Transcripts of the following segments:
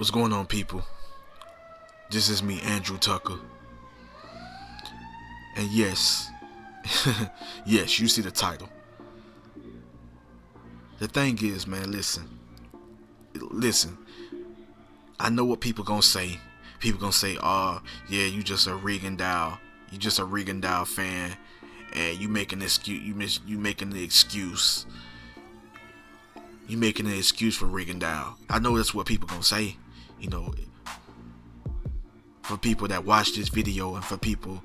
What's going on, people? This is me, Andrew Tucker. And yes, yes, you see the title. The thing is, man, listen. I know what people gonna say. People gonna say, "Oh, yeah, you just a Rigondeaux. You just a Rigondeaux fan, and you making an excuse. You making the excuse. You making an excuse for Rigondeaux." I know that's what people gonna say. You know, for people that watch this video, and for people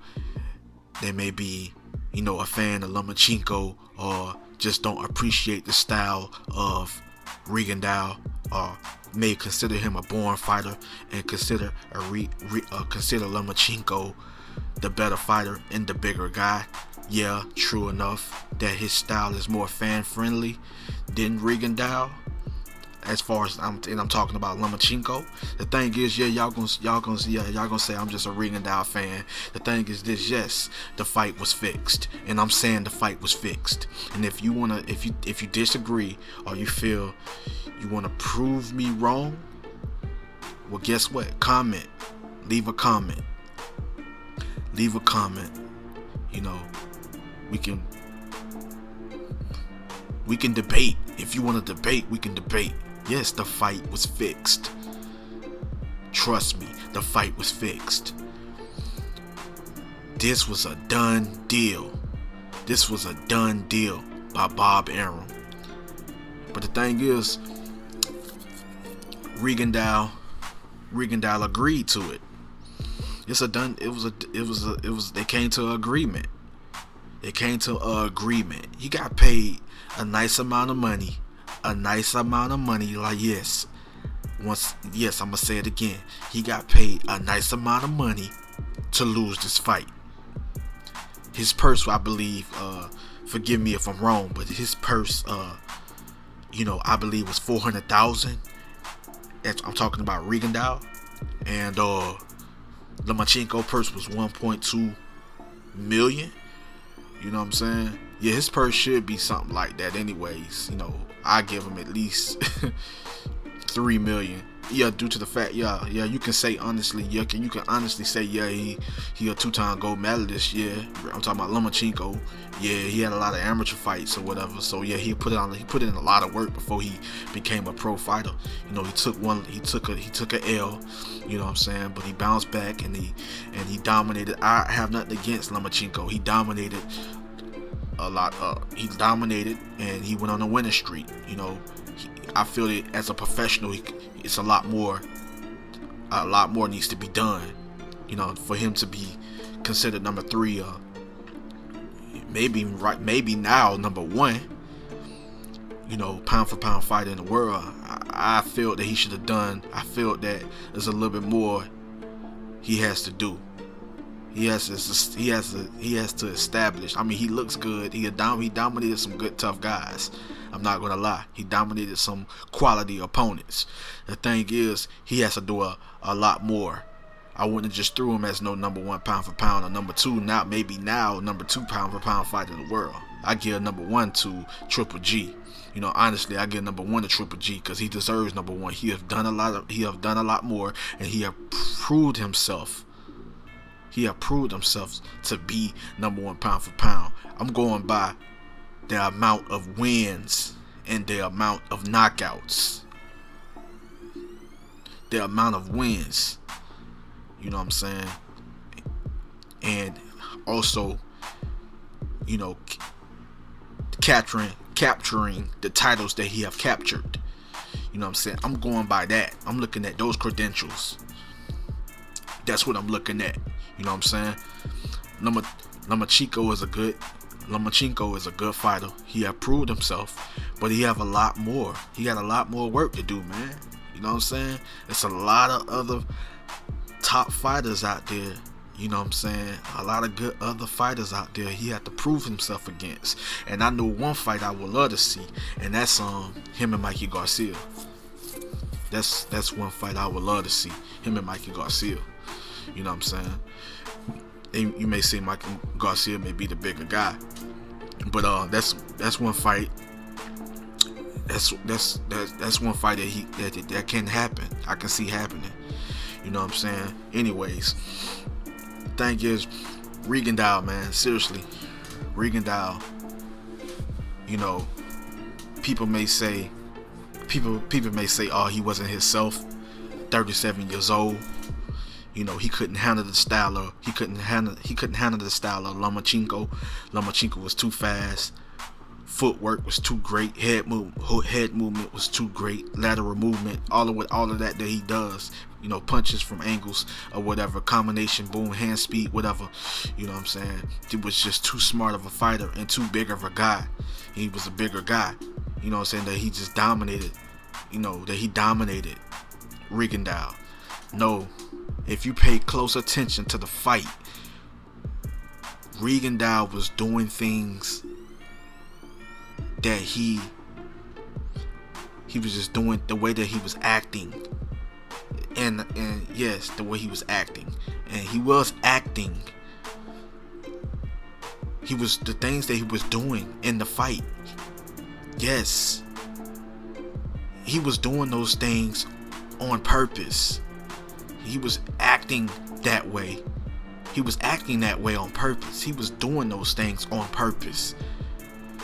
that may be, a fan of Lomachenko, or just don't appreciate the style of Rigondeaux, or may consider him a born fighter and consider consider Lomachenko the better fighter and the bigger guy. Yeah, true enough that his style is more fan friendly than Rigondeaux. As far as I'm talking about Lomachenko. The thing is, yeah, y'all gonna say I'm just a Rigondeaux fan. The thing is this: yes, the fight was fixed, and I'm saying the fight was fixed. And if you disagree, or you feel you wanna prove me wrong, well, guess what? Comment, leave a comment. We can debate. If you want to debate, we can debate. Yes, the fight was fixed. Trust me, the fight was fixed. This was a done deal. This was a done deal by Bob Arum. But the thing is, Rigondeaux agreed to it. They came to an agreement. He got paid a nice amount of money. Like, yes, I'm gonna say it again. He got paid a nice amount of money to lose this fight. His purse, I believe, forgive me if I'm wrong, but his purse, I believe was $400,000. I'm talking about Rigondeaux, and Lomachenko purse was 1.2 million. You know what I'm saying? Yeah, his purse should be something like that anyways. I give him at least 3 million. Yeah, due to the fact, you can say honestly, you can honestly say, yeah, he a 2-time gold medalist. Yeah, I'm talking about Lomachenko. Yeah, he had a lot of amateur fights or whatever. So yeah, he put in a lot of work before he became a pro fighter. He took a L. You know what I'm saying? But he bounced back and he dominated. I have nothing against Lomachenko. He dominated a lot. He dominated and he went on a winning streak. I feel that as a professional, it's a lot more needs to be done. For him to be considered number 3, maybe now number 1. Pound for pound fighter in the world. I feel that he should have done. I feel that there's a little bit more he has to do. He has to establish. I mean, he looks good. He dominated some good tough guys. I'm not gonna lie. He dominated some quality opponents. The thing is, he has to do a lot more. I wouldn't have just threw him as no number 1 pound for pound or number 2. Now number 2 pound for pound fighter in the world. I give number 1 to Triple G. Honestly, I give number 1 to Triple G because he deserves number 1. He have done a lot more, and he have proved himself. To be number 1 pound for pound. I'm going by the amount of wins and the amount of knockouts. The amount of wins. You know what I'm saying? And also, capturing the titles that he have captured. You know what I'm saying? I'm going by that. I'm looking at those credentials. That's what I'm looking at. You know what I'm saying? Lomachenko is a good fighter. He have proved himself, but he have a lot more. He got a lot more work to do, man. You know what I'm saying? There's a lot of other top fighters out there. You know what I'm saying? A lot of good other fighters out there he had to prove himself against. And I know one fight I would love to see, and that's him and Mikey Garcia. That's one fight I would love to see. Him and Mikey Garcia. You know what I'm saying? And you may say Mikey Garcia may be the bigger guy, but that's one fight That's one fight that can happen. I can see happening. You know what I'm saying? Anyways, thing is, Rigondeaux, man, seriously, Rigondeaux. You know, people may say, oh, he wasn't himself. 37 years old. You know, he couldn't handle the style of Lomachenko. Lomachenko was too fast. Footwork was too great. Head movement was too great. Lateral movement, all of that he does. You know, punches from angles or whatever, combination, boom, hand speed, whatever. You know what I'm saying? He was just too smart of a fighter and too big of a guy. He was a bigger guy. You know what I'm saying? That he just dominated. You know, that he dominated Rigondeaux. No, if you pay close attention to the fight, Rigondeaux was doing things that he was just doing, the way that he was acting, and yes, the way he was acting, and he was acting. He was, the things that he was doing in the fight, yes, he was doing those things on purpose. He was acting that way. He was acting that way on purpose. He was doing those things on purpose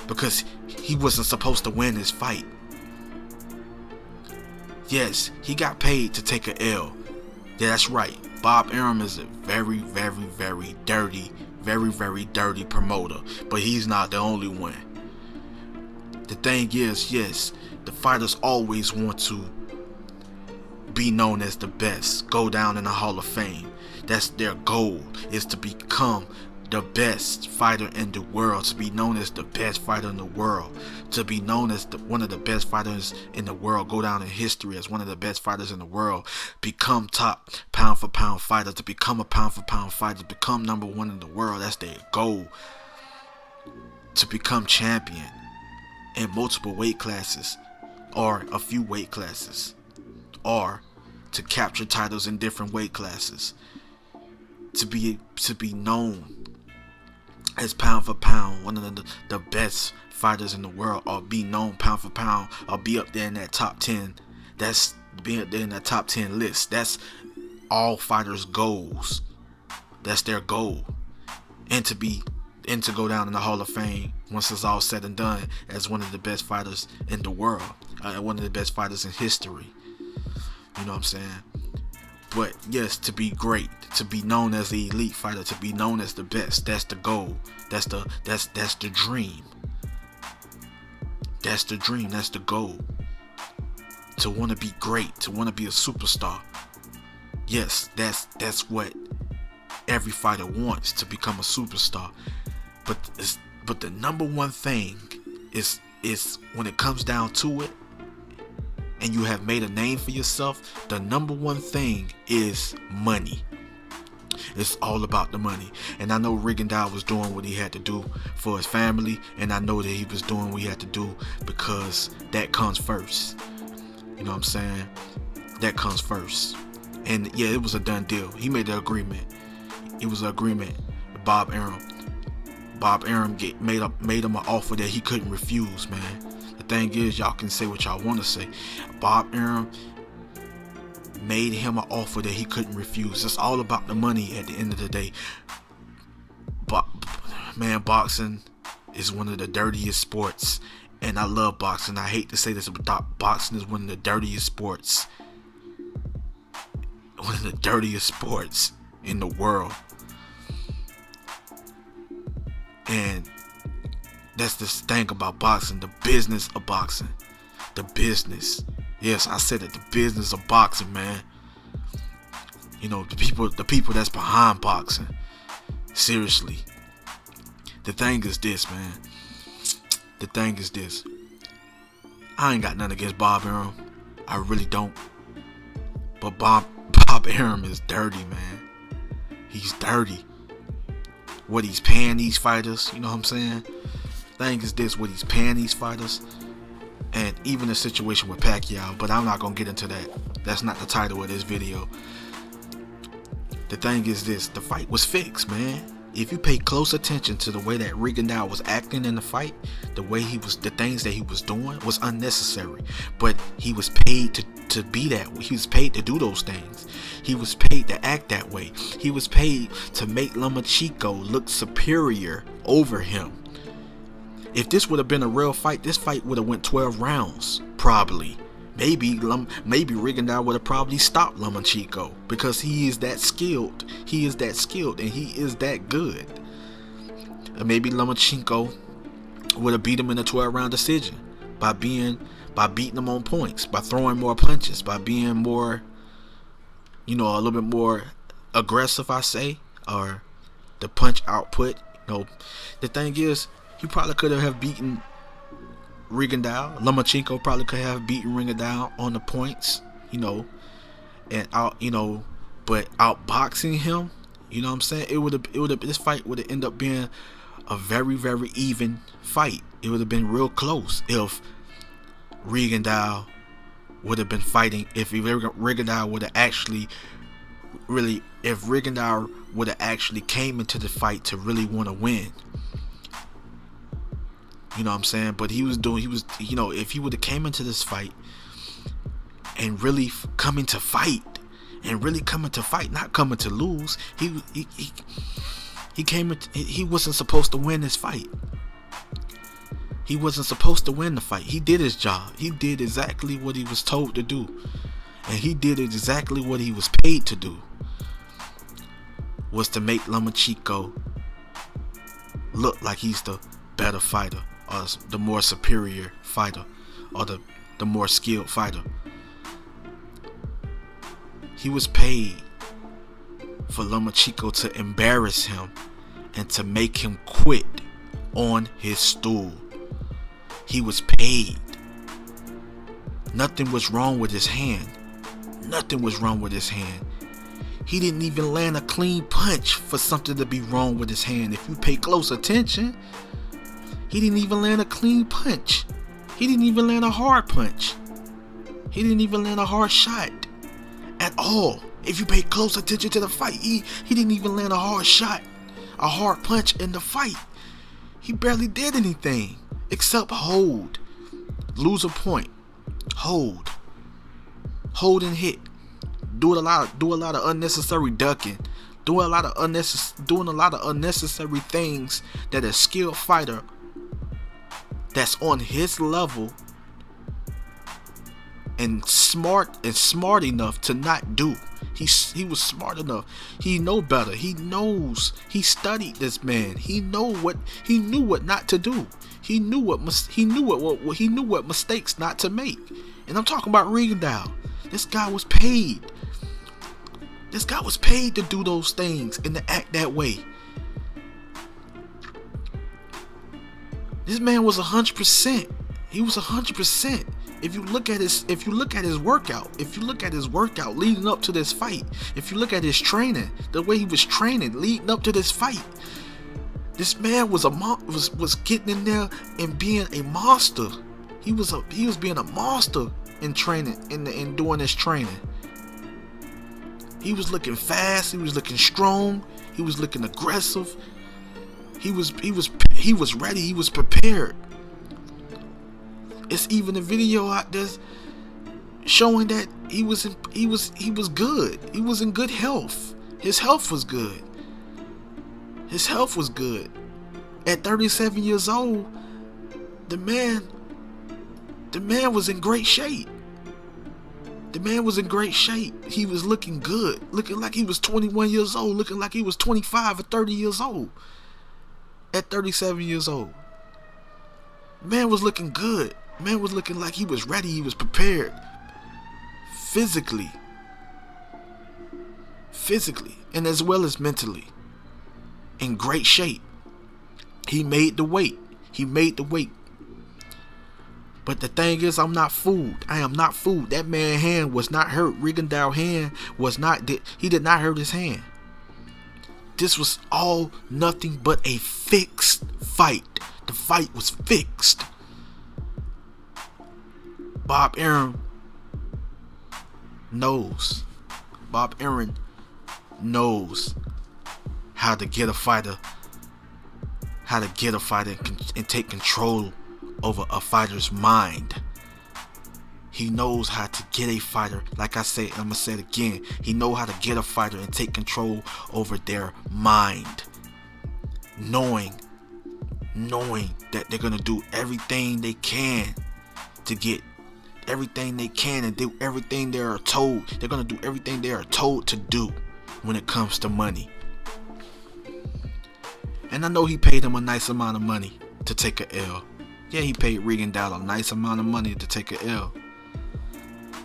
because he wasn't supposed to win this fight. Yes, he got paid to take an L. Yeah, that's right. Bob Arum is a very, very, very dirty, very, very dirty promoter, but he's not the only one. The thing is, yes, the fighters always want to be known as the best, go down in the Hall of Fame. That's their goal, is to become the best fighter in the world, to be known as the best fighter in the world, to be known as one of the best fighters in the world, go down in history as one of the best fighters in the world, become top pound for pound fighter, to become a pound for pound fighter, to become number one in the world. That's their goal, to become champion in multiple weight classes or a few weight classes, or to capture titles in different weight classes, to be known as pound for pound one of the best fighters in the world, or be known pound for pound, or be up there in that top 10. That's being up there in that top 10 list. That's all fighters' goals. That's their goal. And to go down in the Hall of Fame once it's all said and done as one of the best fighters in the world, one of the best fighters in history. You know what I'm saying? But yes, to be great, to be known as the elite fighter, to be known as the best, that's the goal. That's the dream. That's the dream, that's the goal. To want to be great, to want to be a superstar. Yes, that's what every fighter wants, to become a superstar. But the number one thing is when it comes down to it, and you have made a name for yourself, the number one thing is money. It's all about the money. And I know Rigondeaux was doing what he had to do for his family, and I know that he was doing what he had to do because that comes first. You know what I'm saying? That comes first. And yeah, it was a done deal. He made the agreement. It was an agreement with Bob Arum. Bob Arum made him an offer that he couldn't refuse, man. The thing is, y'all can say what y'all want to say. Bob Arum made him an offer that he couldn't refuse. It's all about the money at the end of the day. But man, boxing is one of the dirtiest sports, and I love boxing. I hate to say this, but boxing is one of the dirtiest sports. One of the dirtiest sports in the world. And that's the thing about boxing, the business of boxing. The business. Yes, I said it, the business of boxing, man. You know, the people that's behind boxing. Seriously. The thing is this, man. The thing is this. I ain't got nothing against Bob Arum. I really don't. But Bob Arum is dirty, man. He's dirty. What he's paying these fighters, you know what I'm saying? Thing is this, what he's paying these fighters, and even the situation with Pacquiao, but I'm not gonna get into that. That's not the title of this video. The thing is this, the fight was fixed, man. if you pay close attention to the way that Rigondeaux was acting in the fight, the things that he was doing was unnecessary. But he was paid to be that. He was paid to do those things. He was paid to act that way. He was paid to make Lomachenko look superior over him. If this would have been a real fight, this fight would have went 12 rounds, probably. Maybe Rigondeaux would have probably stopped Lomachenko, because he is that skilled. He is that skilled, and he is that good. And maybe Lomachenko would have beat him in a 12-round decision by beating him on points, by throwing more punches, by being more, a little bit more aggressive, I say, or the punch output. The thing is, he probably could have beaten Rigondeaux. Lomachenko probably could have beaten Rigondeaux on the points, and but outboxing him, you know what I'm saying? This fight would have ended up being a very, very even fight. It would have been real close if Rigondeaux would have been fighting. If Rigondeaux would have actually came into the fight to really want to win. You know what I'm saying? But if he would have came into this fight and really coming to fight, not coming to lose, he wasn't supposed to win this fight. He wasn't supposed to win the fight. He did his job. He did exactly what he was told to do. And he did exactly what he was paid to do. Was to make Lomachenko look like he's the better fighter, or the more superior fighter, or the more skilled fighter. He was paid for Lomachenko to embarrass him and to make him quit on his stool. He was paid. Nothing was wrong with his hand. Nothing was wrong with his hand. He didn't even land a clean punch for something to be wrong with his hand. If you pay close attention, he didn't even land a clean punch. He didn't even land a hard punch. He didn't even land a hard shot at all. If you pay close attention to the fight, he didn't even land a hard shot, a hard punch in the fight. He barely did anything except hold, lose a point, hold and hit, doing a lot of unnecessary ducking, doing a lot of unnecessary things that a skilled fighter that's on his level and smart enough to not do. He was smart enough. He know better. He knows. He studied this man. He knew what not to do. He knew what mistakes not to make. And I'm talking about Rigondeaux. This guy was paid. This guy was paid to do those things and to act that way. This man was 100%. He was 100%. If you look at his workout leading up to this fight, if you look at his training, the way he was training leading up to this fight, this man was getting in there and being a monster. He was being a monster in training, in doing his training. He was looking fast. He was looking strong. He was looking aggressive. He was ready. He was prepared. It's even a video out there showing that he was good. He was in good health. His health was good. His health was good. At 37 years old, the man was in great shape. The man was in great shape. He was looking good, looking like he was 21 years old, looking like he was 25 or 30 years old. At 37 years old, man was looking good. Man was looking like he was ready. He was prepared physically, and as well as mentally. In great shape. He made the weight. But the thing is, I'm not fooled. I am not fooled. That man's hand was not hurt. Rigondeaux' hand was not. He did not hurt his hand. This was all nothing but a fixed fight. The fight was fixed. Bob Arum knows how to get a fighter, and take control over a fighter's mind. He knows how to get a fighter. Like I said, I'm gonna say it again. He knows how to get a fighter and take control over their mind. Knowing that they're gonna do everything they can to get everything they can and do everything they are told. They're gonna do everything they are told to do when it comes to money. And I know he paid him a nice amount of money to take a L. Yeah, he paid Rigondeaux a nice amount of money to take a L.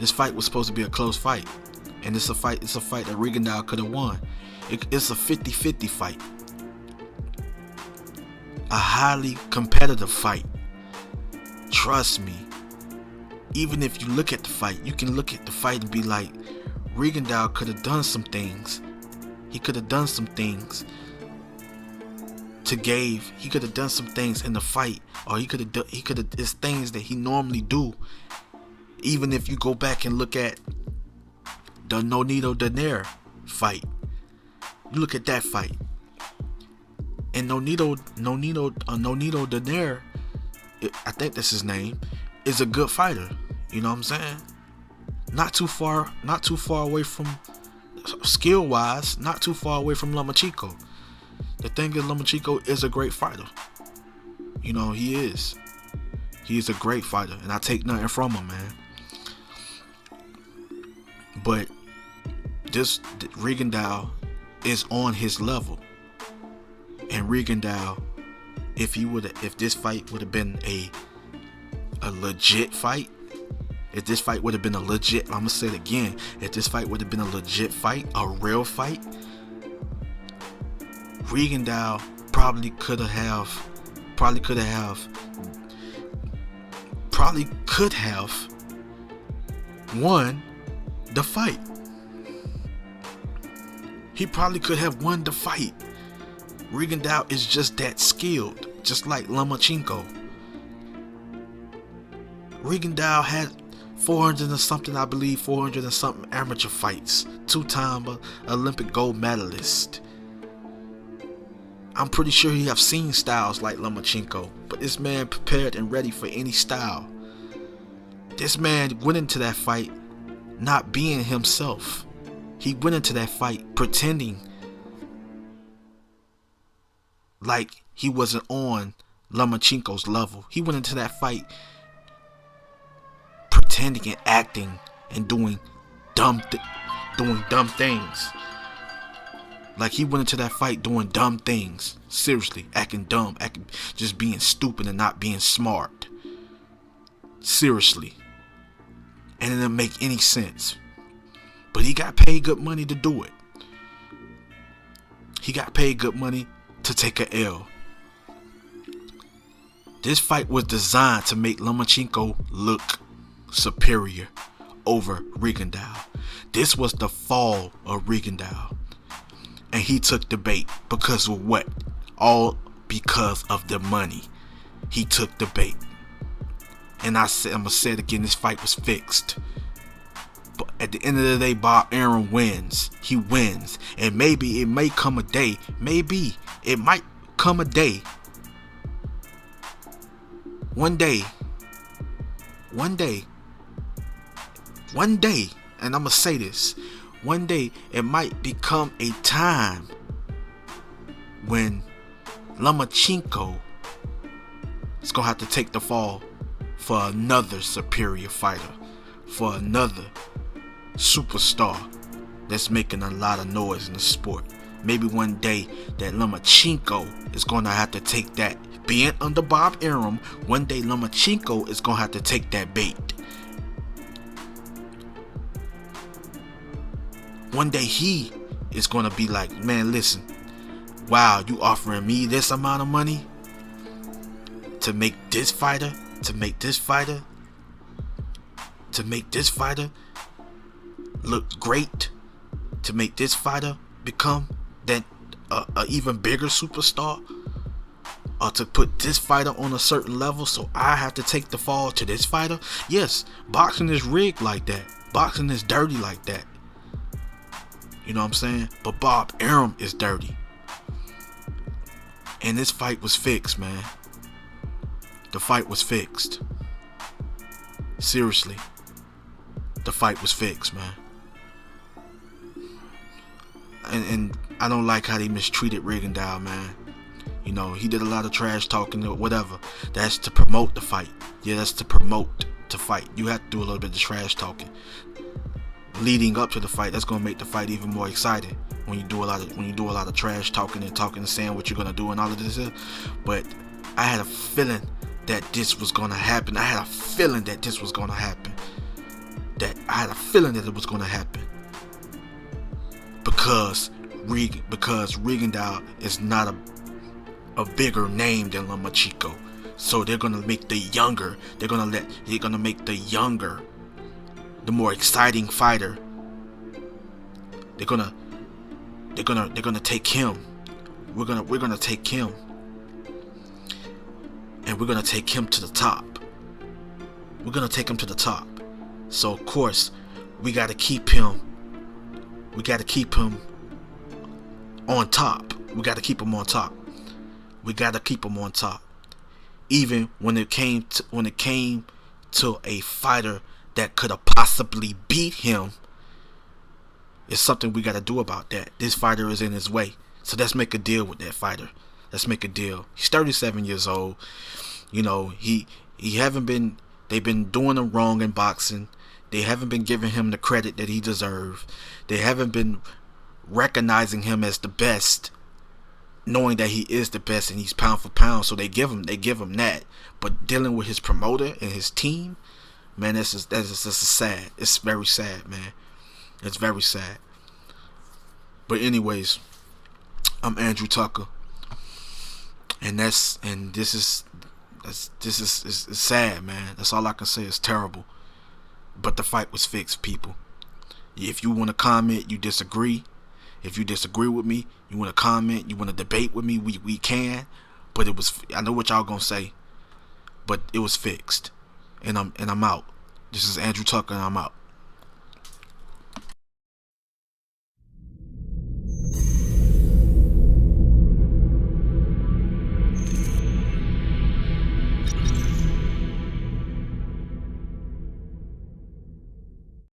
This fight was supposed to be a close fight, and it's a fight that Rigondeaux could have won. It's a 50-50 fight. A highly competitive fight. Trust me. Even if you look at the fight, you can look at the fight and be like, Rigondeaux could have done some things. He could have done some things he could have done some things in the fight, or he could have it's things that he normally do. Even if you go back and look at the Nonito Donaire fight, you look at that fight, and Nonito Donaire, I think that's his name, is a good fighter. You know what I'm saying? Not too far away from skill wise, not too far away from Lomachenko. The thing is, Lomachenko is a great fighter. You know, he is. He's a great fighter, and I take nothing from him, man. But this Rigondeaux is on his level, and Rigondeaux, if this fight would have been a legit fight, I'm gonna say it again, if this fight would have been a legit fight, a real fight, Rigondeaux probably could have won the fight. He probably could have won the fight. Rigondeaux is just that skilled, just like Lomachenko. Rigondeaux had 400 and something amateur fights, 2-time Olympic gold medalist. I'm pretty sure he have seen styles like Lomachenko, but this man prepared and ready for any style. This man went into that fight not being himself. He went into that fight pretending like he wasn't on Lomachenko's level. He went into that fight pretending and acting and doing dumb things. Like he went into that fight doing dumb things. Seriously, acting dumb, just being stupid and not being smart. Seriously. And it didn't make any sense. But he got paid good money to do it. He got paid good money to take a L. This fight was designed to make Lomachenko look superior over Rigondeaux. This was the fall of Rigondeaux. And he took the bait because of what? All because of the money. He took the bait. And I'm gonna say it again, this fight was fixed. But at the end of the day, Bob Arum wins. He wins. And maybe it may come a day. Maybe it might come a day. One day. And I'm gonna say this. One day it might become a time when Lomachenko is gonna have to take the fall for another superior fighter, for another superstar that's making a lot of noise in the sport. Maybe one day that Lomachenko is gonna have to take that. Being under Bob Arum, one day Lomachenko is gonna have to take that bait. One day he is going to be like, man, listen, wow, you offering me this amount of money to make this fighter look great, to make this fighter become that a even bigger superstar, or to put this fighter on a certain level, so I have to take the fall to this fighter. Yes, boxing is rigged like that. Boxing is dirty like that. You know what I'm saying? But Bob Arum is dirty. And this fight was fixed, man. The fight was fixed. Seriously. The fight was fixed, man. And I don't like how they mistreated Rigondeaux, man. You know, he did a lot of trash talking or whatever. That's to promote the fight. Yeah, that's to promote the fight. You have to do a little bit of trash talking leading up to the fight. That's gonna make the fight even more exciting when you do a lot of trash talking and saying what you're gonna do and all of this. But I had a feeling that this was gonna happen. I had a feeling that this was gonna happen. I had a feeling that it was gonna happen. Because Rigondeaux is not a bigger name than Lomachenko. So they're gonna make the younger. They're gonna make the younger, the more exciting fighter. They're gonna take him. We're gonna take him, and we're gonna take him to the top. We're gonna take him to the top. So of course, we gotta keep him. We gotta keep him on top. We gotta keep him on top. We gotta keep him on top. Even when it came to a fighter that could have possibly beat him, it's something we gotta do about that. This fighter is in his way. So let's make a deal with that fighter. Let's make a deal. He's 37 years old. You know, they've been doing him wrong in boxing. They haven't been giving him the credit that he deserves. They haven't been recognizing him as the best, knowing that he is the best and he's pound for pound. So they give him that. But dealing with his promoter and his team, man, that's just sad. It's very sad, man. It's very sad. But anyways, I'm Andrew Tucker, and this is sad, man. That's all I can say. It's terrible. But the fight was fixed, people. If you want to comment, you disagree. If you disagree with me, you want to comment, you want to debate with me, we can. But I know what y'all gonna say. But it was fixed. And I'm out. This is Andrew Tucker, and I'm out.